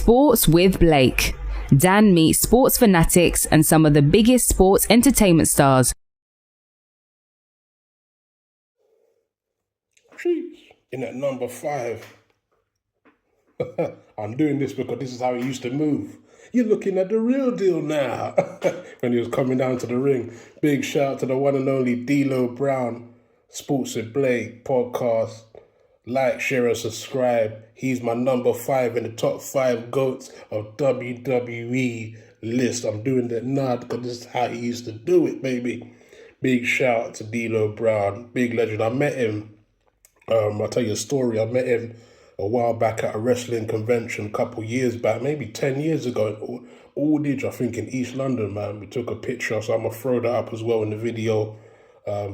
Sports with Blake. Dan meets sports fanatics and some of the biggest sports entertainment stars. In at number 5. I'm doing this because this is how he used to move. You're looking at the real deal now. When he was coming down to the ring. Big shout out to the one and only D'Lo Brown, Sports with Blake podcast. Like, share, and subscribe. He's my number 5 in the top 5 GOATs of WWE list. I'm doing that now because this is how he used to do it, baby. Big shout out to D'Lo Brown, big legend. I met him. I'll tell you a story. I met him a while back at a wrestling convention a couple years back, maybe 10 years ago. Aldridge, I think, in East London, man. We took a picture, so I'm going to throw that up as well in the video.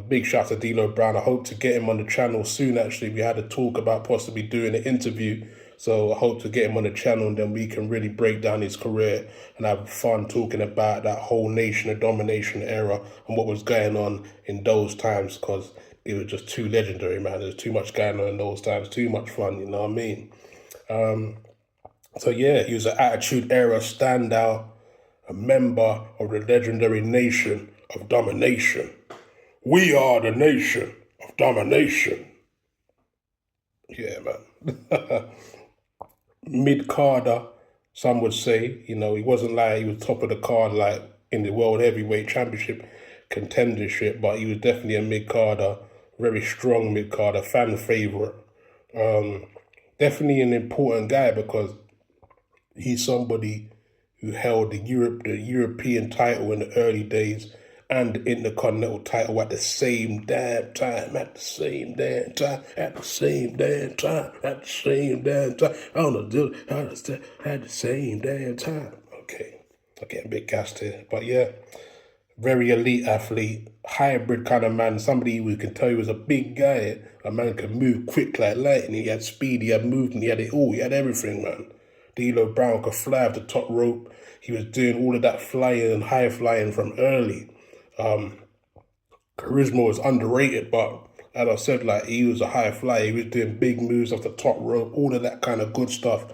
Big shout out to D'Lo Brown. I hope to get him on the channel soon, actually. We had a talk about possibly doing an interview, so I hope to get him on the channel and then we can really break down his career and have fun talking about that whole Nation of Domination era and what was going on in those times, because it was just too legendary, man. There's too much going on in those times, too much fun, you know what I mean? So yeah, he was an Attitude Era standout, a member of the legendary Nation of Domination. We are the Nation of Domination. Yeah, man. Mid-carder, some would say. You know, he wasn't like he was top of the card like in the World Heavyweight Championship contendership, but he was definitely a mid-carder, very strong mid-carder, fan favorite. Definitely an important guy because he's somebody who held the European title in the early days and the Intercontinental title at the same damn time, at the same damn time. I don't know, at the same damn time. Okay, I'm getting a bit gassed here, but yeah, very elite athlete, hybrid kind of man, somebody who can tell you was a big guy. A man could move quick like lightning, he had speed, he had movement, he had it all, he had everything, man. D'Lo Brown could fly off the top rope. He was doing all of that flying and high flying from early. Charisma was underrated, but as I said, like, he was a high flyer. He was doing big moves off the top rope, all of that kind of good stuff.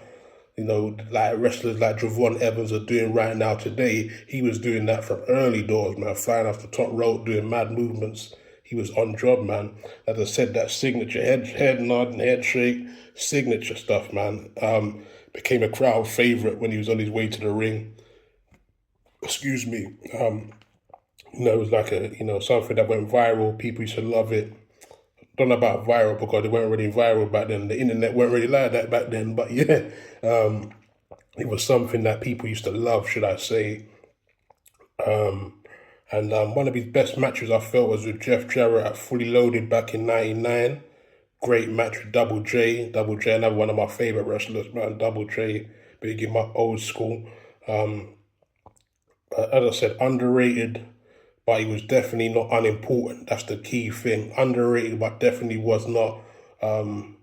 You know, like wrestlers like Javon Evans are doing right now today. He was doing that from early doors, man, flying off the top rope, doing mad movements. He was on job, man. As I said, that signature head nod and head shake, signature stuff, man. Became a crowd favorite when he was on his way to the ring. Excuse me. You know, it was like something that went viral. People used to love it. Don't know about viral because they weren't really viral back then. The internet weren't really like that back then. But yeah, it was something that people used to love, should I say. And one of his best matches I felt was with Jeff Jarrett at Fully Loaded back in '99. Great match with Double J. Double J, another one of my favorite wrestlers, man. Double J, big in my old school. As I said, underrated, but he was definitely not unimportant. That's the key thing. Underrated, but definitely was not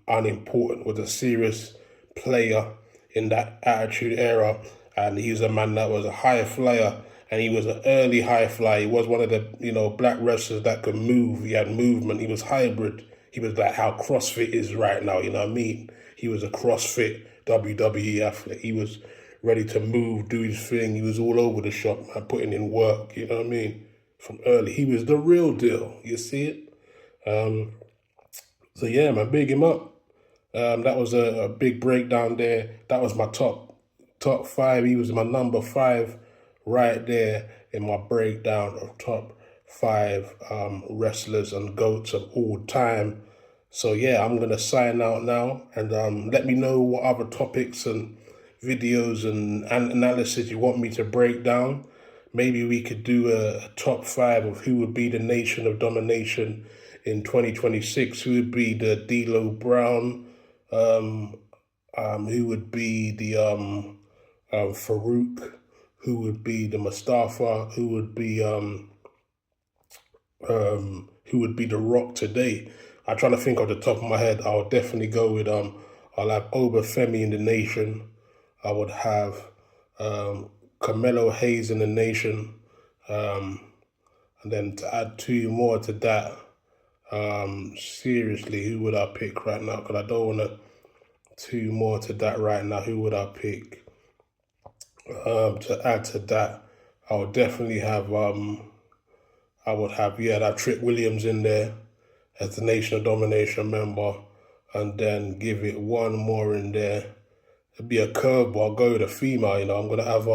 unimportant. Was a serious player in that Attitude Era, and he was a man that was a high flyer, and he was an early high flyer. He was one of the black wrestlers that could move. He had movement. He was hybrid. He was like how CrossFit is right now. You know what I mean? He was a CrossFit WWE athlete. He was ready to move, do his thing. He was all over the shop, man, putting in work. You know what I mean? From early, he was the real deal. You see it? So yeah, man, big him up. That was a big breakdown there. That was my top 5. He was my number 5 right there in my breakdown of top 5 wrestlers and GOATs of all time. So yeah, I'm gonna sign out now, and let me know what other topics and videos and analysis you want me to break down. Maybe we could do a top 5 of who would be the Nation of Domination in 2026. Who would be the D'Lo Brown? Who would be the Farouk? Who would be the Mustafa? Who would be The Rock today? I'm trying to think off the top of my head. I'll definitely go with I'll have Obafemi in the Nation. I would have Carmelo Hayes in the Nation, and then to add 2 more to that, seriously, who would I pick right now? Because I don't want to 2 more to that right now. Who would I pick? To add to that, I would definitely have that Trick Williams in there as the Nation of Domination member, and then give it one more in there. It'd be a curveball. I'll go with a female. I'm gonna have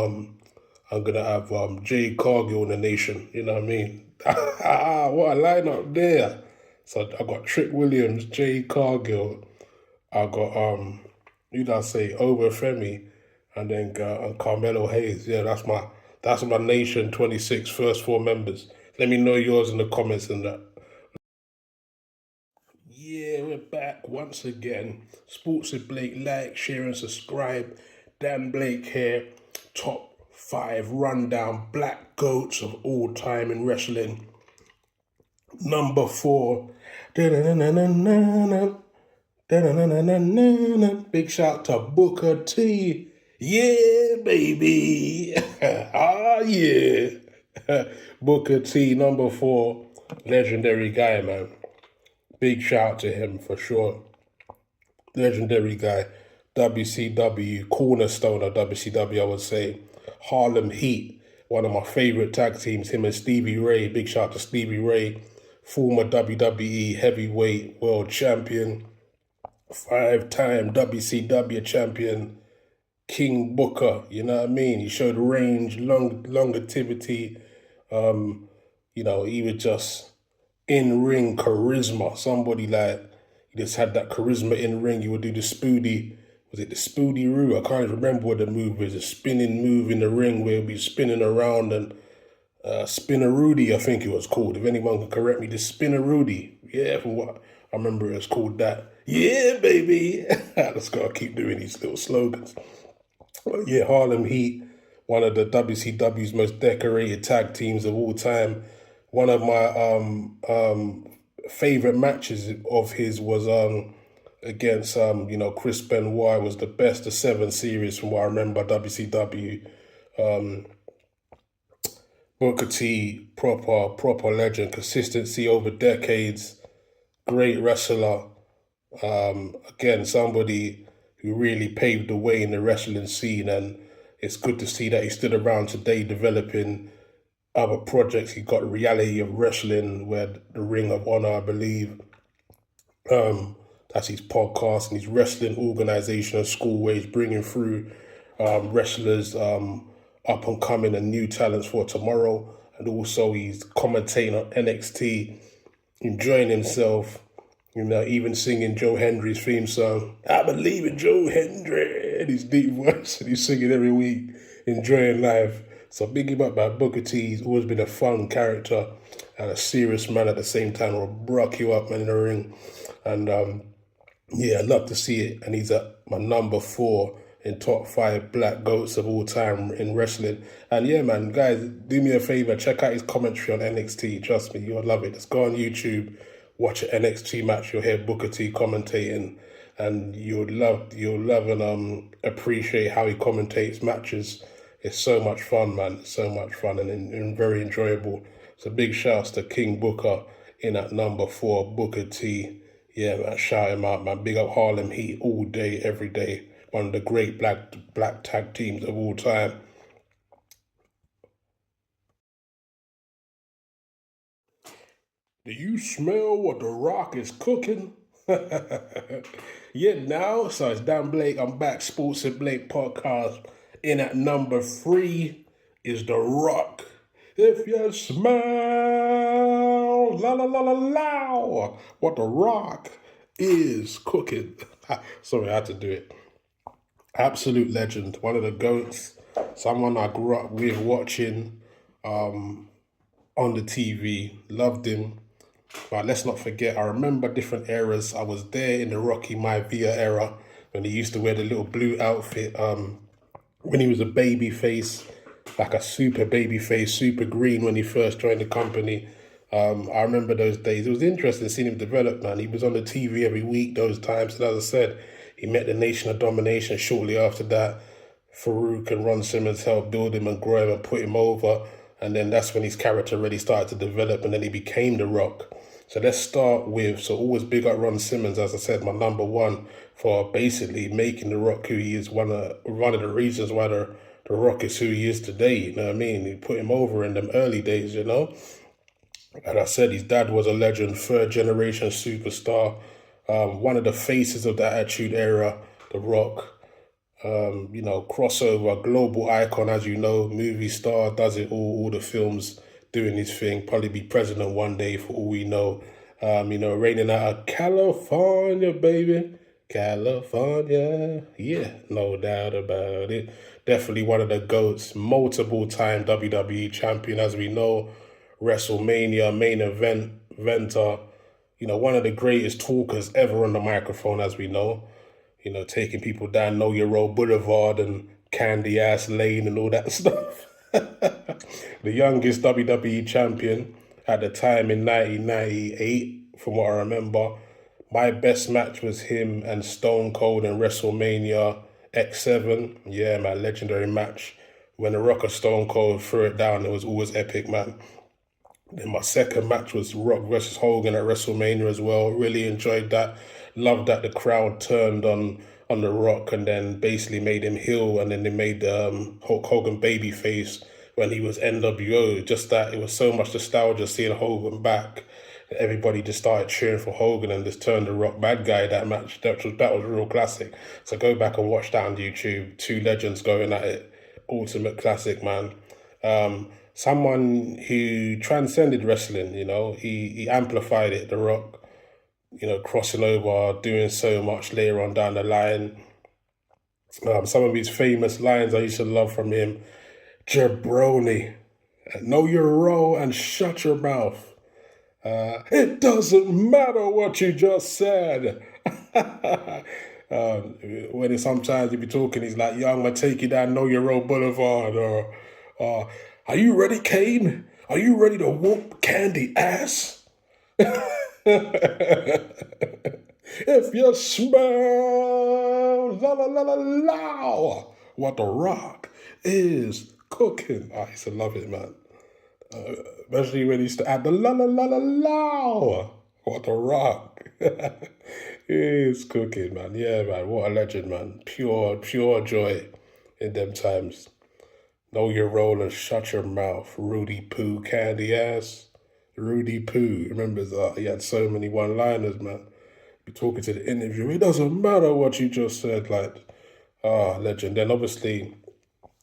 Jay Cargill in the Nation. You know what I mean? What a lineup there! So I got Trick Williams, Jay Cargill. I got who did I say? Obafemi, and then Carmelo Hayes. Yeah, that's my Nation 26 first four members. Let me know yours in the comments and that. Yeah, we're back once again. Sports with Blake, like, share, and subscribe. Dan Blake here. Top 5 rundown black goats of all time in wrestling. Number 4. Big shout to Booker T. Yeah, baby. Yeah. Booker T, number 4. Legendary guy, man. Big shout to him for sure. Legendary guy. WCW, cornerstone of WCW, I would say. Harlem Heat, one of my favorite tag teams, him and Stevie Ray. Big shout to Stevie Ray, former WWE heavyweight world champion, 5-time WCW champion, King Booker, you know what I mean? He showed range, longevity. He was just in-ring charisma. Somebody like, he just had that charisma in-ring. He would do the Spoody, was it the Spoody Roo? I can't even remember what the move was. A spinning move in the ring where he'd be spinning around, and Spinner Rudy, I think it was called. If anyone can correct me, the Spinner Rudy. Yeah, from what I remember, it was called that. Yeah, baby. I just gotta keep doing these little slogans. Yeah, Harlem Heat, one of the WCW's most decorated tag teams of all time. One of my favorite matches of his was against Chris Benoit. Was the best of 7 series from what I remember. WCW. Booker T, proper legend, consistency over decades, great wrestler. Again, somebody who really paved the way in the wrestling scene, and it's good to see that he's still around today developing other projects. He got Reality of Wrestling, where the Ring of Honor, I believe. That's his podcast and his wrestling organization and school where he's bringing through wrestlers up and coming and new talents for tomorrow. And also he's commentating on NXT, enjoying himself, even singing Joe Hendry's theme song. I believe in Joe Hendry, and his deep voice, and he's singing every week, enjoying life. So big him up by Booker T. He's always been a fun character and a serious man at the same time. Will rock you up, man, in the ring. And I love to see it. And he's at my number 4 in top 5 black goats of all time in wrestling. And yeah, man, guys, do me a favor, check out his commentary on NXT. Trust me, you'll love it. Just go on YouTube, watch an NXT match. You'll hear Booker T commentating, and you'll love and appreciate how he commentates matches. It's so much fun, man. So much fun and very enjoyable. So big shouts to King Booker in at number 4, Booker T. Yeah, man, shout him out, man. Big up Harlem Heat all day, every day. One of the great black tag teams of all time. Do you smell what The Rock is cooking? Yeah, now, so it's Dan Blake. I'm back, Sports and Blake podcast. In at number 3 is The Rock. If you smell, la la la la la, what The Rock is cooking. Sorry, I had to do it. Absolute legend, one of the GOATs, someone I grew up with watching on the TV, loved him. But let's not forget, I remember different eras. I was there in the Rocky Maivia era when he used to wear the little blue outfit, when he was a baby face, like a super baby face, super green when he first joined the company. I remember those days. It was interesting seeing him develop, man. He was on the TV every week those times. And as I said, he met the Nation of Domination shortly after that. Farouk and Ron Simmons helped build him and grow him and put him over. And then that's when his character really started to develop, and then he became The Rock. So let's start with, so always big up Ron Simmons, as I said, my number 1 for basically making The Rock who he is, one of the reasons why the The Rock is who he is today, you know what I mean? He put him over in them early days, you know? And I said his dad was a legend, third generation superstar, one of the faces of the Attitude Era, The Rock. Crossover, global icon, as you know, movie star, does it all the films, doing his thing, probably be president one day for all we know. Reigning out of California, baby. California, yeah, no doubt about it. Definitely one of the GOATs, multiple time WWE champion, as we know. WrestleMania main eventer, one of the greatest talkers ever on the microphone, as we know. Taking people down Know Your Road Boulevard and Candy Ass Lane and all that stuff. The youngest WWE champion at the time in 1998, from what I remember. My best match was him and Stone Cold in WrestleMania X7. Yeah, man, legendary match. When The Rock and Stone Cold threw it down, it was always epic, man. Then my second match was Rock versus Hogan at WrestleMania as well. Really enjoyed that. Loved that the crowd turned on The Rock and then basically made him heel, and then they made Hulk Hogan babyface when he was NWO. Just that it was so much nostalgia seeing Hogan back. Everybody just started cheering for Hogan and just turned The Rock bad guy that match. That was a real classic. So go back and watch that on YouTube. Two legends going at it. Ultimate classic, man. Someone who transcended wrestling, he amplified it, The Rock, crossing over, doing so much later on down the line. Some of his famous lines I used to love from him: jabroni, know your role and shut your mouth. It doesn't matter what you just said. When sometimes he be talking, he's like, "Yo, I'm gonna take you down Know Your Road Boulevard," or "Are you ready, Kane? Are you ready to whoop Candy ass?" If you smell la la la la la what The Rock is cooking. I used to love it, man. Especially when he used to add the la la la la la what The Rock is cooking, man. Yeah, man. What a legend, man. Pure joy in them times. Know your role and shut your mouth. Rudy Poo, Candy ass. Rudy Poo. Remember, he had so many one-liners, man. Be talking to the interview. It doesn't matter what you just said, legend. Then obviously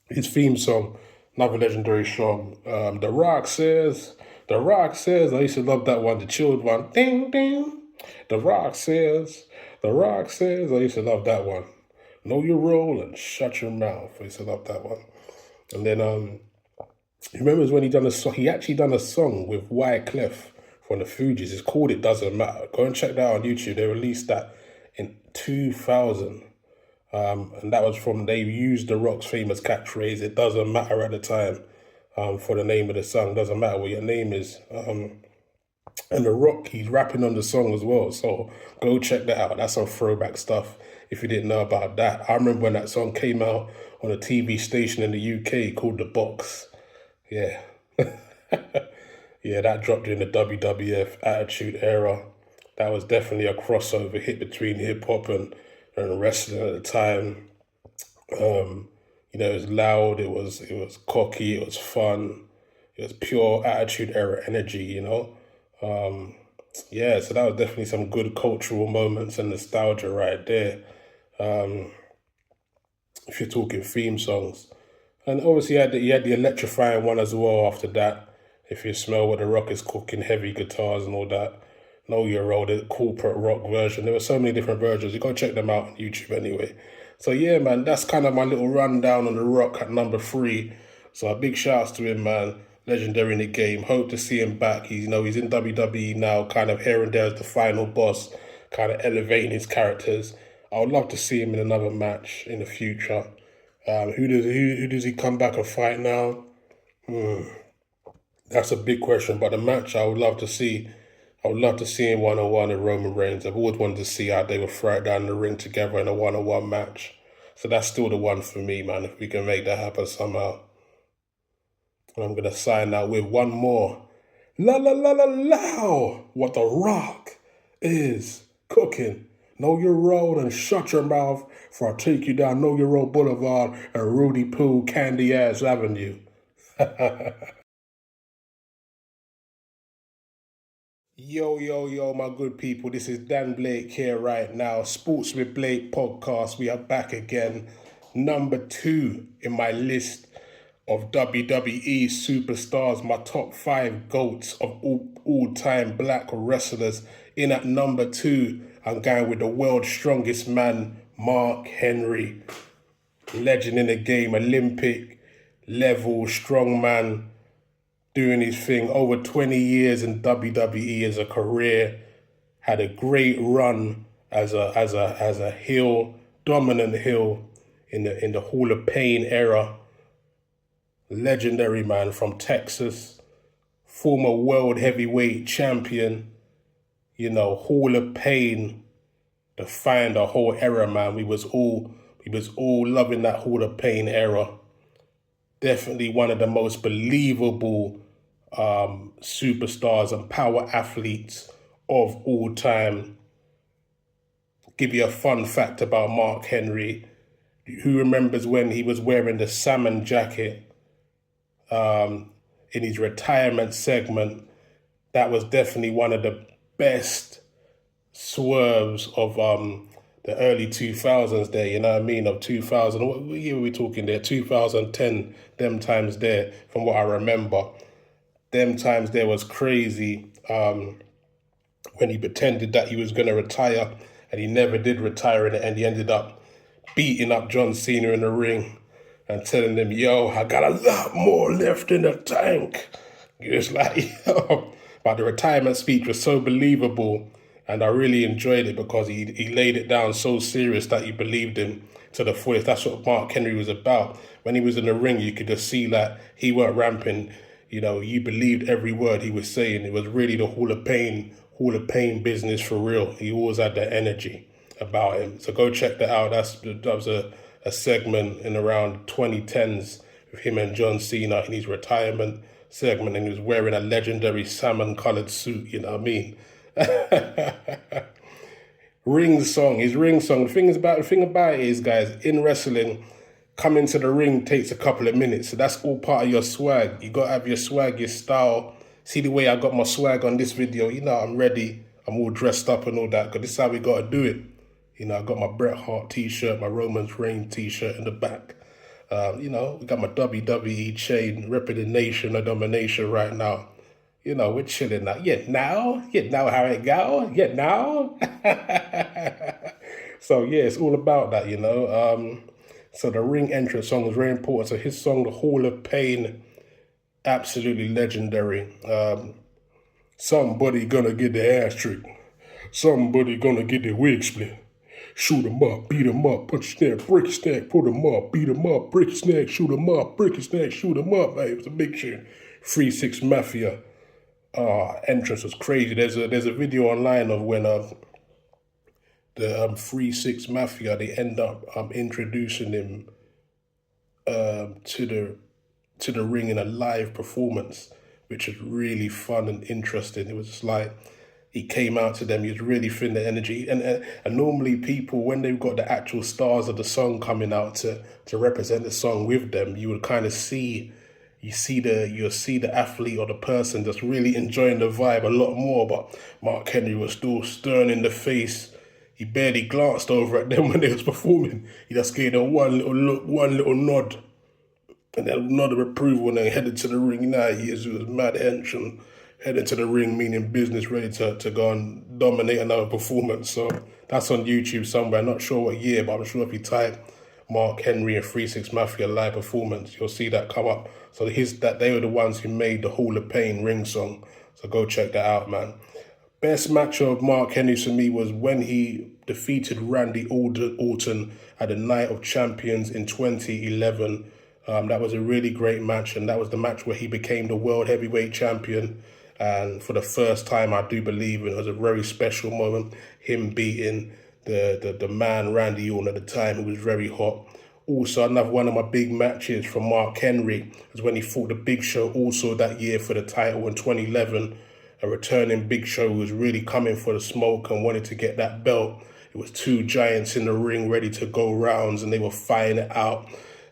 his theme song, another legendary song. The Rock says. I used to love that one, the chilled one. Ding ding. The Rock says. I used to love that one. Know your role and shut your mouth. I used to love that one. And then you remember when he actually done a song with Wyclef from the Fugees. It's called It Doesn't Matter. Go and check that out on YouTube. They released that in 2000. And that was they used The Rock's famous catchphrase, "It doesn't matter," at the time, for the name of the song. Doesn't matter what your name is. And The Rock, he's rapping on the song as well. So go check that out. That's some throwback stuff if you didn't know about that. I remember when that song came out on a TV station in the UK called The Box. Yeah. Yeah, that dropped in the WWF Attitude Era. That was definitely a crossover hit between hip-hop and wrestling at the time. It was loud, it was cocky, it was fun. It was pure Attitude Era energy, so that was definitely some good cultural moments and nostalgia right there. If you're talking theme songs. And obviously you had the electrifying one as well after that. If you smell what The Rock is cooking, heavy guitars and all that. Know Your Role, the corporate rock version. There were so many different versions. You gotta check them out on YouTube anyway. So yeah, man, that's kind of my little rundown on The Rock at number 3. So a big shouts to him, man. Legendary in the game. Hope to see him back. He's in WWE now, kind of here and there as the final boss, kind of elevating his characters. I would love to see him in another match in the future. Who does he come back and fight now? That's a big question. But the match I would love to see him one-on-one with Roman Reigns. I've always wanted to see how they would throw it down the ring together in a one-on-one match. So that's still the one for me, man, if we can make that happen somehow. And I'm going to sign out with one more. La la la la la! What The Rock is cooking. Know your role and shut your mouth, for I'll take you down Know Your Role Boulevard and Rudy Poo Candy Ass Avenue. Yo, my good people. This is Dan Blake here right now. Sports with Blake podcast. We are back again. Number 2 in my list of WWE superstars, my top 5 GOATs of all-time black wrestlers. In at number 2, I'm going with the world's strongest man, Mark Henry. Legend in the game, Olympic level strongman, doing his thing over 20 years in WWE as a career. Had a great run as a heel, dominant heel in the Hall of Pain era. Legendary man from Texas, former world heavyweight champion. Hall of Pain defined the whole era, man. We was all loving that Hall of Pain era. Definitely one of the most believable superstars and power athletes of all time. Give you a fun fact about Mark Henry. Who remembers when he was wearing the salmon jacket in his retirement segment? That was definitely one of the best swerves of the early 2000s there, you know what I mean, of 2000, what year were we talking there? 2010, them times there, from what I remember. Them times there was crazy when he pretended that he was going to retire, and he never did retire in it, and he ended up beating up John Cena in the ring and telling him, yo, I got a lot more left in the tank. It's like, but the retirement speech was so believable, and I really enjoyed it because he laid it down so serious that you believed him to the fullest. That's what Mark Henry was about. When he was in the ring, you could just see that he weren't ramping. You believed every word he was saying. It was really the Hall of Pain business for real. He always had that energy about him. So go check that out. That was a segment in around 2010s with him and John Cena in his retirement segment, and he was wearing a legendary salmon-colored suit, you know what I mean? His ring song. The thing about it is, guys, in wrestling, coming to the ring takes a couple of minutes. So that's all part of your swag. You got to have your swag, your style. See the way I got my swag on this video. I'm ready. I'm all dressed up and all that, because this is how we got to do it. I got my Bret Hart t-shirt, my Roman Reigns t-shirt in the back. We got my WWE chain, repping the nation of domination right now. We're chilling now. Now how it go? Now. So yeah, it's all about that, So the ring entrance song was very important. So his song, The Hall of Pain, absolutely legendary. Somebody gonna get the ass trick. Somebody gonna get the wig split. Shoot 'em up, beat 'em up, punch your snag, break your snag, put 'em up, beat 'em up, break your snag, shoot 'em up, break your snag, shoot 'em up. Hey, it was a big tune. 3-6 Mafia entrance was crazy. There's a video online of when the 3-6 Mafia, they end up introducing him to the ring in a live performance, which was really fun and interesting. It was just like he came out to them. He was really feeling the energy, and normally people, when they've got the actual stars of the song coming out to represent the song with them, you would kind of see the athlete or the person just really enjoying the vibe a lot more. But Mark Henry was still stern in the face. He barely glanced over at them when they was performing. He just gave them one little look, one little nod, and then a nod of approval, and then headed to the ring. He was mad henchman, headed to the ring, meaning business, ready to go and dominate another performance. So that's on YouTube somewhere. I'm not sure what year, but I'm sure if you type Mark Henry and 3-6 Mafia live performance, you'll see that come up. So they were the ones who made the Hall of Pain ring song. So go check that out, man. Best match of Mark Henry for me was when he defeated Randy Orton at the Night of Champions in 2011. That was a really great match, and that was the match where he became the World Heavyweight Champion. And for the first time, I do believe it was a very special moment, him beating the man Randy Orton at the time, who was very hot. Also, another one of my big matches from Mark Henry was when he fought the Big Show also that year for the title in 2011. A returning Big Show who was really coming for the smoke and wanted to get that belt. It was two giants in the ring ready to go rounds, and they were fighting it out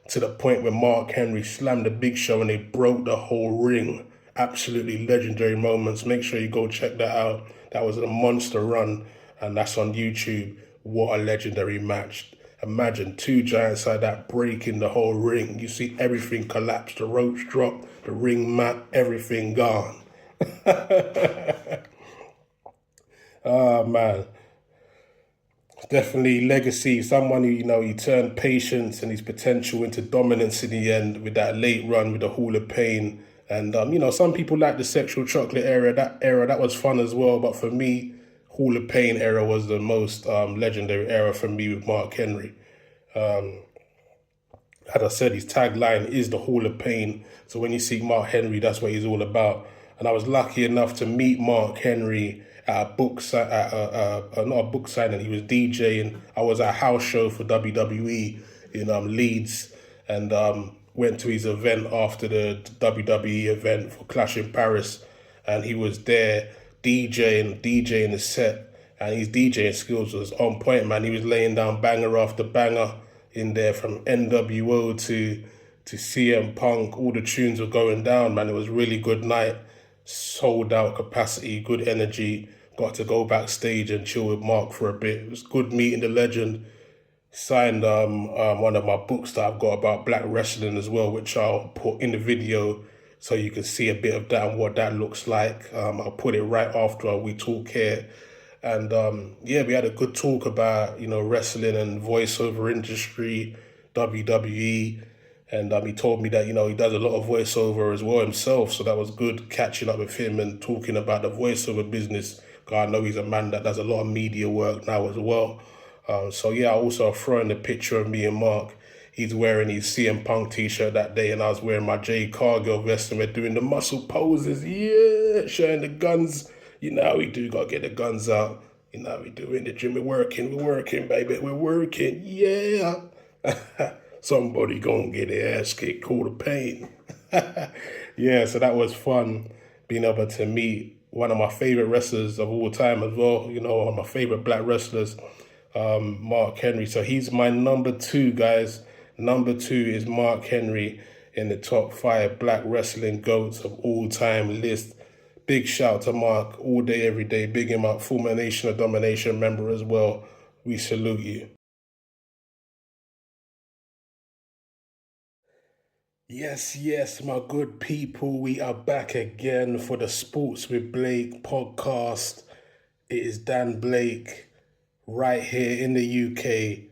to the point where Mark Henry slammed the Big Show and they broke the whole ring. Absolutely legendary moments. Make sure you go check that out. That was a monster run, and that's on YouTube. What a legendary match. Imagine two giants like that breaking the whole ring. You see everything collapse, the ropes drop, the ring mat, everything gone. Oh, man. Definitely legacy. Someone who, he turned patience and his potential into dominance in the end with that late run with the Hall of Pain. And, some people like the Sexual Chocolate era. That was fun as well. But for me, Hall of Pain era was the most legendary era for me with Mark Henry. As I said, his tagline is the Hall of Pain. So when you see Mark Henry, that's what he's all about. And I was lucky enough to meet Mark Henry at a book not a book signing. He was DJing. I was at a house show for WWE in Leeds, and went to his event after the WWE event for Clash in Paris, and he was there DJing the set, and his DJing skills was on point, man. He was laying down banger after banger in there, from NWO to CM Punk. All the tunes were going down, man. It was a really good night. Sold out capacity, good energy. Got to go backstage and chill with Mark for a bit. It was good meeting the legend. Signed one of my books that I've got about black wrestling as well, which I'll put in the video so you can see a bit of that and what that looks like. I'll put it right after we talk here. And we had a good talk about, wrestling and voiceover industry, WWE. And he told me that, he does a lot of voiceover as well himself. So that was good catching up with him and talking about the voiceover business. I know he's a man that does a lot of media work now as well. I also throw in the picture of me and Mark. He's wearing his CM Punk t-shirt that day, and I was wearing my J. Cargill vest, and we're doing the muscle poses. Yeah, showing the guns. You know how we do, got to get the guns out. You know how we do in the gym. We're working, baby. We're working. Yeah. Somebody gonna get their ass kicked, call the pain. Yeah, so that was fun being able to meet one of my favorite wrestlers of all time as well. One of my favorite black wrestlers, Mark Henry. So he's my number 2, guys. Number 2 is Mark Henry in the top 5 black wrestling GOATs of all time list. Big shout to Mark all day, every day. Big him up. Former Nation of Domination member as well. We salute you. Yes, my good people. We are back again for the Sports with Blake podcast. It is Dan Blake right here in the UK.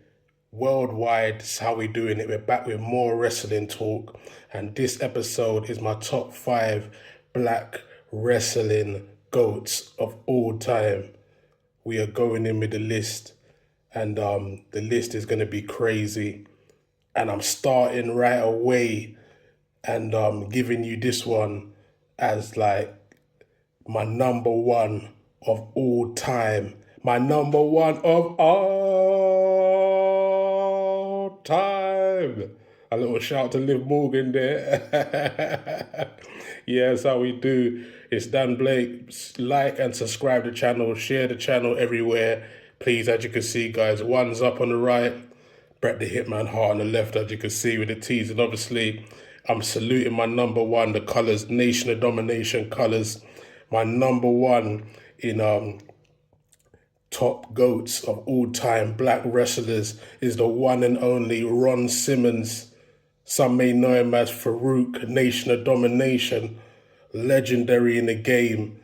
Worldwide, that's how we're doing it. We're back with more wrestling talk. And this episode is my top 5 black wrestling GOATs of all time. We are going in with the list. And the list is going to be crazy. And I'm starting right away and giving you this one as like my number 1 of all time. My number 1 of all time. A little shout to Liv Morgan there. Yeah, that's how we do. It's Dan Blake. Like and subscribe to the channel. Share the channel everywhere. Please, as you can see, guys, 1's up on the right. Bret the Hitman Hart on the left, as you can see with the T's. And obviously, I'm saluting my number 1, the colours, Nation of Domination colours. My number 1 in top GOATs of all time black wrestlers is the one and only Ron Simmons. Some may know him as Farouk, Nation of Domination. Legendary in the game.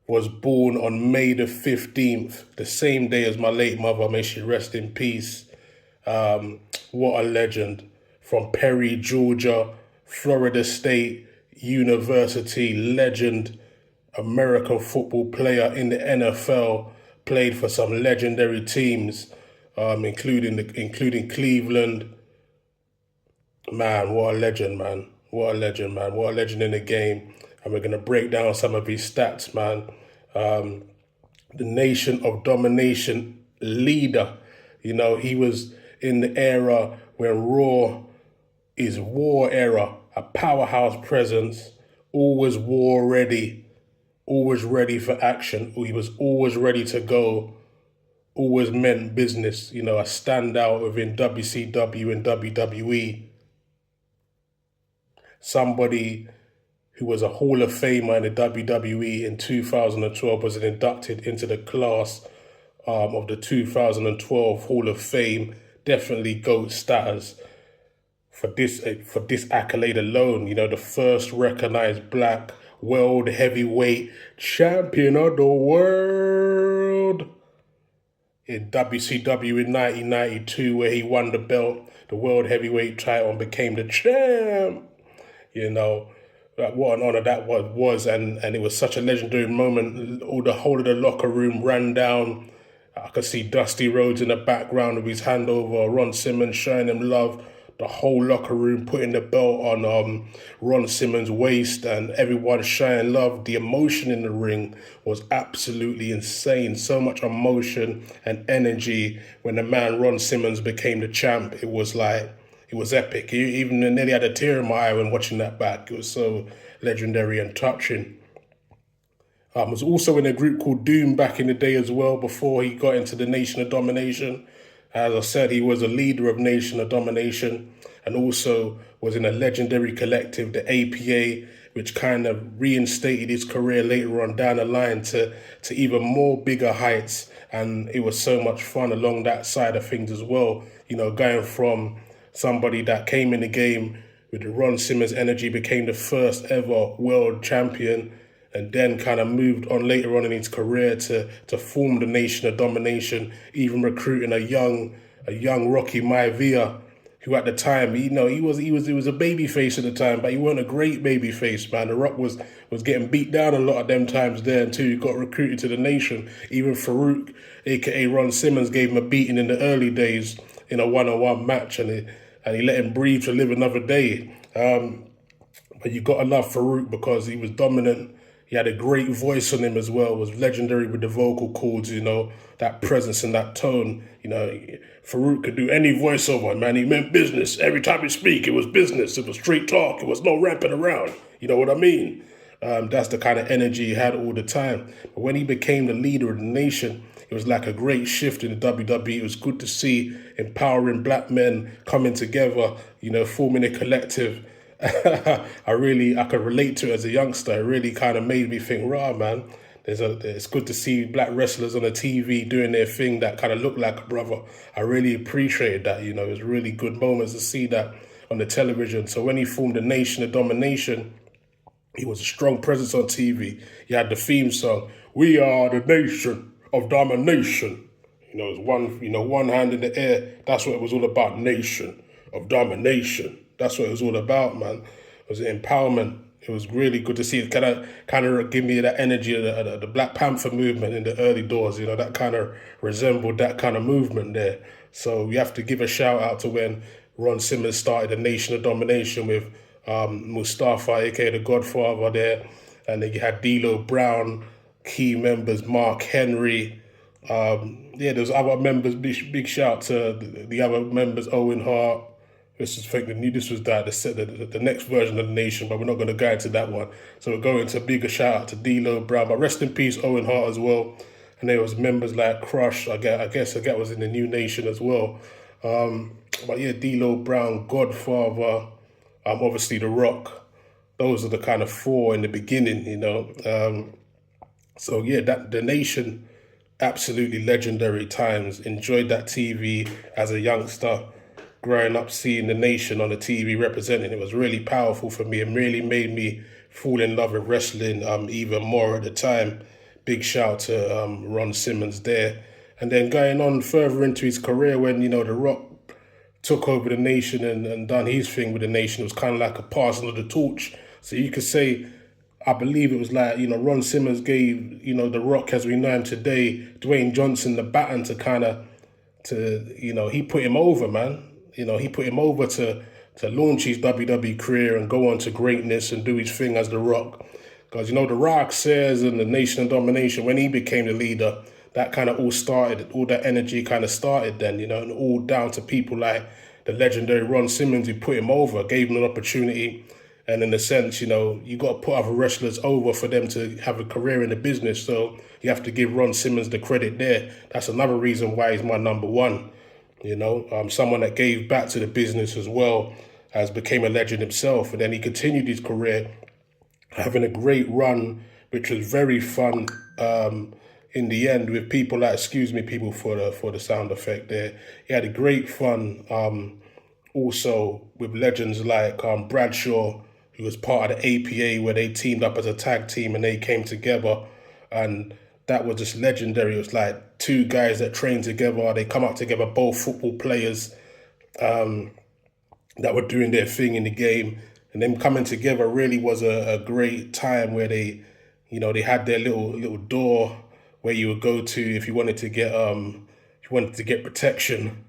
Was born on May the 15th, the same day as my late mother. May she rest in peace. What a legend. From Perry, Georgia, Florida State University, legend, American football player in the NFL, played for some legendary teams, including Cleveland. Man, what a legend, man. What a legend, man. What a legend in the game. And we're going to break down some of his stats, man. The Nation of Domination leader. He was in the era when Raw is war era, a powerhouse presence, always war ready, always ready for action. He was always ready to go. always meant business, you know, a standout within WCW and WWE. Somebody who was a Hall of Famer in the WWE in 2012, was inducted into the class of the 2012 Hall of Fame, definitely GOAT status for this accolade alone. You know, the first recognized black world heavyweight champion of the world in WCW in 1992, where he won the belt, the world heavyweight title, and became the champ. You know, what an honor that was, and it was such a legendary moment. The whole of the locker room ran down. I could see Dusty Rhodes in the background with his hand over Ron Simmons, showing him love. The whole locker room putting the belt on Ron Simmons' waist, and everyone showing love. The emotion in the ring was absolutely insane. So much emotion and energy when the man Ron Simmons became the champ. It was epic. Even nearly had a tear in my eye when watching that back. It was so legendary and touching. Was also in a group called Doom back in the day as well, before he got into the Nation of Domination. As I said, he was a leader of Nation of Domination, and also was in a legendary collective, the APA, which kind of reinstated his career later on down the line to even more bigger heights. And it was so much fun along that side of things as well. You know, going from somebody that came in the game with the Ron Simmons energy, became the first ever world champion, and then kind of moved on later on in his career to form the Nation of Domination, even recruiting a young Rocky Maivia, who at the time, you know, he was a baby face at the time, but he wasn't a great baby face, man. The Rock was getting beat down a lot of them times there until he got recruited to the Nation. Even Farouk, aka Ron Simmons, gave him a beating in the early days in a one-on-one match, and he let him breathe to live another day. But you got to love Farouk because he was dominant. He had a great voice on him as well, was legendary with the vocal cords, you know, that presence and that tone. You know, Farouk could do any voiceover, man. He meant business. Every time he speak, it was business. It was straight talk. It was no ramping around. You know what I mean? That's the kind of energy he had all the time. But when he became the leader of the nation, it was like a great shift in the WWE. It was good to see empowering black men coming together, you know, forming a collective. I could relate to it as a youngster. It really kind of made me think, rah, man, it's good to see black wrestlers on the TV doing their thing that kind of look like a brother. I really appreciated that, you know. It was really good moments to see that on the television. So when he formed the Nation of Domination, he was a strong presence on TV. He had the theme song, "We are the Nation of Domination." You know, it was one hand in the air. That's what it was all about, Nation of Domination. That's what it was all about, man. It was empowerment. It was really good to see it. Kind of give me that energy of the Black Panther movement in the early doors. You know, that kind of resembled that kind of movement there. So we have to give a shout out to when Ron Simmons started the Nation of Domination with Mustafa, aka the Godfather there. And then you had D'Lo Brown, key members, Mark Henry. There's other members. Big shout to the other members, Owen Hart. This was the next version of the Nation, but we're not going to go into that one. So we're going to bigger shout out to D'Lo Brown, but rest in peace Owen Hart as well. And there was members like Crush. I guess was in the New Nation as well. But yeah, D'Lo Brown, Godfather, obviously The Rock. Those are the kind of four in the beginning, you know. So yeah, the Nation, absolutely legendary times. Enjoyed that TV as a youngster. Growing up, seeing the Nation on the TV representing, it was really powerful for me and really made me fall in love with wrestling even more at the time. Big shout to Ron Simmons there. And then going on further into his career when, you know, The Rock took over the Nation and done his thing with the Nation, it was kind of like a passing of the torch. So you could say, I believe it was like, you know, Ron Simmons gave, you know, The Rock as we know him today, Dwayne Johnson, the baton he put him over, man. You know, he put him over to launch his WWE career and go on to greatness and do his thing as The Rock. Because, you know, The Rock says in the Nation of Domination, when he became the leader, that kind of all started, all that energy kind of started then, you know, and all down to people like the legendary Ron Simmons, who put him over, gave him an opportunity, And in a sense, you got to put other wrestlers over for them to have a career in the business. So you have to give Ron Simmons the credit there. That's another reason why he's my number one. Someone that gave back to the business as well, as became a legend himself. And then he continued his career having a great run, which was very fun in the end, with people like, excuse me, people for the sound effect there. He had a great fun also with legends like Bradshaw, who was part of the APA, where they teamed up as a tag team and they came together. And that was just legendary. It was like two guys that trained together. They come up together, both football players that were doing their thing in the game. And them coming together really was a great time where they had their little door where you would go to if you wanted to get protection.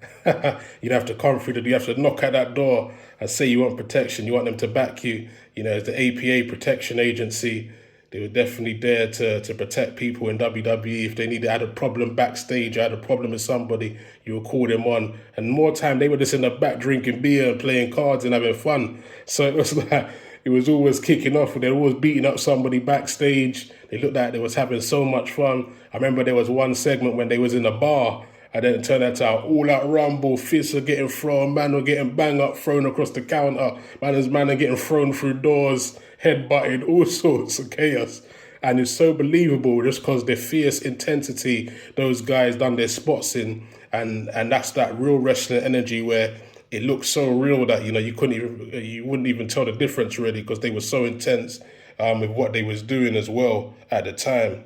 You'd have to come through you have to knock at that door and say you want protection. You want them to back you. As the APA protection agency, they were definitely there to protect people in WWE. If they had a problem backstage, or had a problem with somebody, you would call them on. And more time, they were just in the back drinking beer and playing cards and having fun. So it was like, it was always kicking off. They were always beating up somebody backstage. They looked like they was having so much fun. I remember there was one segment when they was in a bar, and then it turned out to all-out rumble. Fists are getting thrown. Man were getting bang up, thrown across the counter. Man are getting thrown through doors, head-butted, all sorts of chaos. And it's so believable just because their fierce intensity, those guys done their spots in. And that's that real wrestling energy where it looks so real that, you wouldn't even tell the difference really, because they were so intense with what they was doing as well at the time.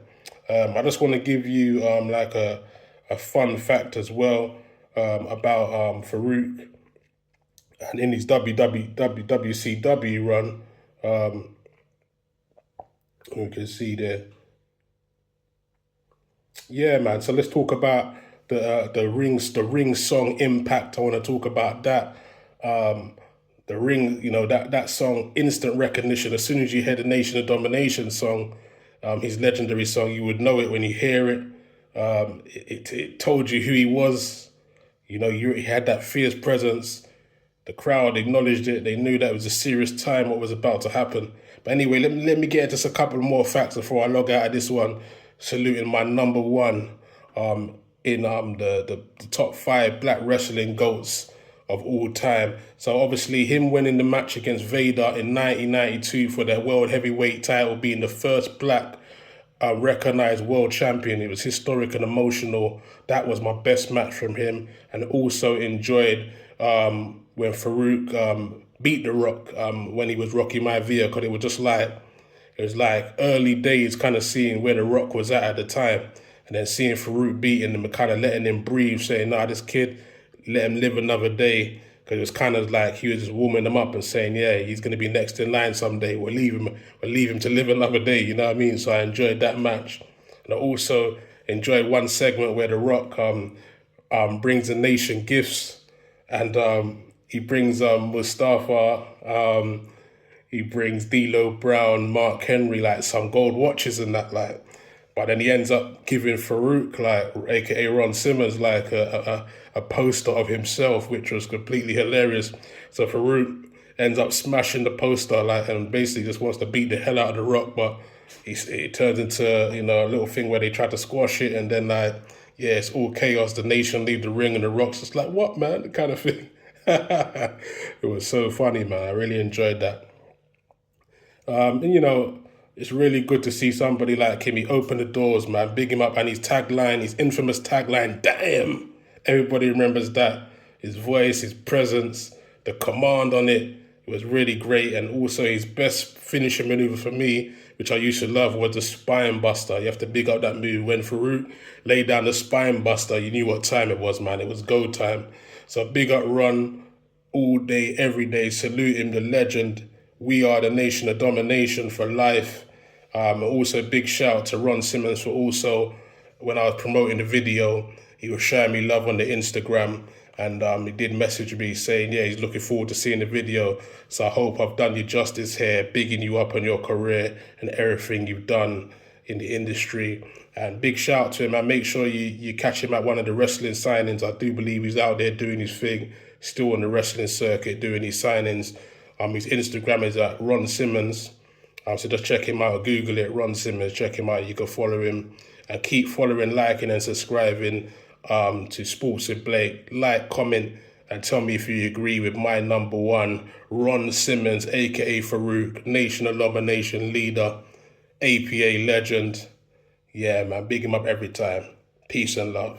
I just want to give you like a fun fact as well about Farouk, and in his WCW run, you can see there. Yeah, man. So let's talk about the ring song Impact. I want to talk about that. The ring, that song, instant recognition. As soon as you hear the Nation of Domination song, his legendary song, you would know it when you hear it. It told you who he was. He had that fierce presence. The crowd acknowledged it. They knew that it was a serious time, what was about to happen. But anyway, let me get just a couple more facts before I log out of this one. Saluting my number one in the top 5 black wrestling GOATs of all time. So obviously him winning the match against Vader in 1992 for the World Heavyweight title, being the first black recognized world champion. It was historic and emotional. That was my best match from him. And also enjoyed when Farouk beat The Rock when he was Rocky Maivia, because it was like early days, kind of seeing where The Rock was at the time, and then seeing Farouk beating him and kind of letting him breathe, saying, nah, this kid, let him live another day, because it was kind of like he was just warming him up and saying, yeah, he's going to be next in line someday. We'll leave him to live another day, you know what I mean? So I enjoyed that match. And I also enjoyed one segment where The Rock brings the nation gifts, and he brings Mustafa, he brings D'Lo Brown, Mark Henry, like some gold watches and that, like. But then he ends up giving Farouk, like, aka Ron Simmons, like a poster of himself, which was completely hilarious. So Farouk ends up smashing the poster, like, and basically just wants to beat the hell out of The Rock. But it turns into, a little thing where they try to squash it, and then like, yeah, it's all chaos. The nation leave the ring, and The Rock's just like, what, man? That kind of thing. It was so funny, man. I really enjoyed that. And it's really good to see somebody like him. He opened the doors, man. Big him up. And his tagline, his infamous tagline, damn. Everybody remembers that. His voice, his presence, the command on it. It was really great. And also his best finishing maneuver for me, which I used to love, was the spine buster. You have to big up that move. When Farouk laid down the spine buster, you knew what time it was, man. It was go time. So big up Ron all day, every day. Salute him, the legend. We are the Nation of Domination for life. Also, big shout to Ron Simmons for also, when I was promoting the video, he was showing me love on the Instagram, and he did message me saying, yeah, he's looking forward to seeing the video. So I hope I've done you justice here, bigging you up on your career and everything you've done in the industry. And big shout out to him, and make sure you catch him at one of the wrestling signings. I do believe he's out there doing his thing, still on the wrestling circuit doing his signings. His Instagram is at Ron Simmons. So just check him out, Google it, Ron Simmons, check him out. You can follow him and keep following, liking and subscribing to Sports with Blake. Like, comment and tell me if you agree with my number one, Ron Simmons, aka Farouk, Nation Abomination leader, APA legend. Yeah, man, big him up every time. Peace and love.